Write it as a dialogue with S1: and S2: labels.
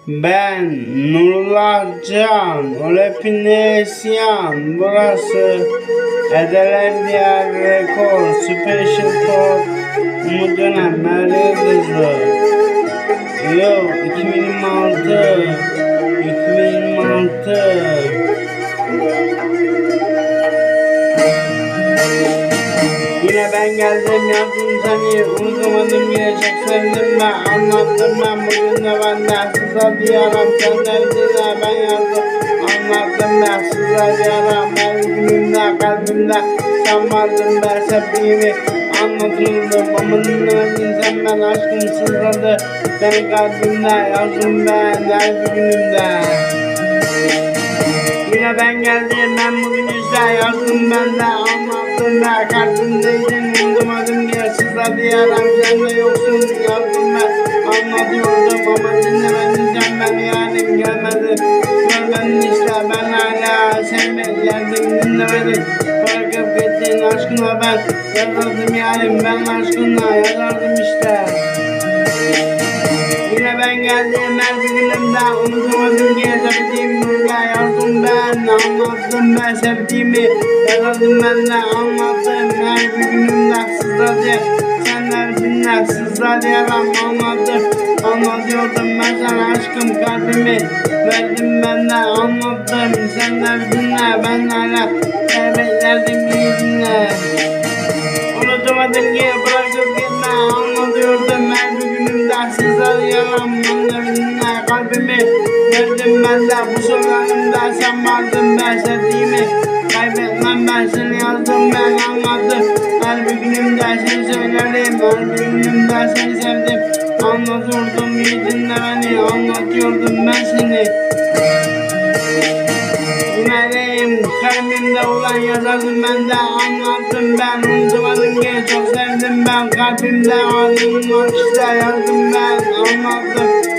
S1: Ben Nurullah Can, Rapine isyan, burası Edeler Diyar Rekor, Special Code, Umut Dönem, Merve Yıldızlı. Yo, 2026, 2026. Yine ben geldim yazdım seni, unutamadım yine çok sevdim ben, anlattım ben bugün de benden size diyaram sen derdine ben yazdım, anlattım ben size diyaram ben günümde kalbimde sen vardın ben sevdiğimi anlatıldım ama dinlemedin sen ben aşkım sızladı ben kalbimde yazdım ben her bir günümde. Yine ben geldim ben bugün işte yazdım ben de anlattım ben kalbimdeydin unutamadım gerçekten bir yaram sen de yoksun yazdım ben anlatıyordum ama dinlemedin sen ben yarim gelmedi görmedin işte ben hala seni beklerdim dinlemedin bırakıp gittin aşkına ben yazardım yarim ben aşkına yazardım işte. Yine ben geldim her bir günümde unutamadım ki sevdiğim nurla yazdım ben anlattım ben sevdiğimi yazdım ben de anlattım her bir günümde sızladı senler dinler sızladı yaram anlatıyordum ben sana aşkım kalbimi verdim ben de anlattım senler dinler ben hala beklerdim iyi dinle unutamadım ki bırakıp gitme anlatıyordum her bir günümde sizler yalan önlerine kalbimi verdim ben de bu sokağımda sen vardın ben sevdiğimi kaybetmem ben seni yazdım ben anlattım her bir günümde seni söylerim her bir günümde seni sevdim anlatıyordum iyi dinle beni anlatıyordum ben seni dinlerim kalbimde olan yazardım ben de anlattım ben unutmadım ki çok sevdim ben kalbimde adım var işte yazdım ben anlattım.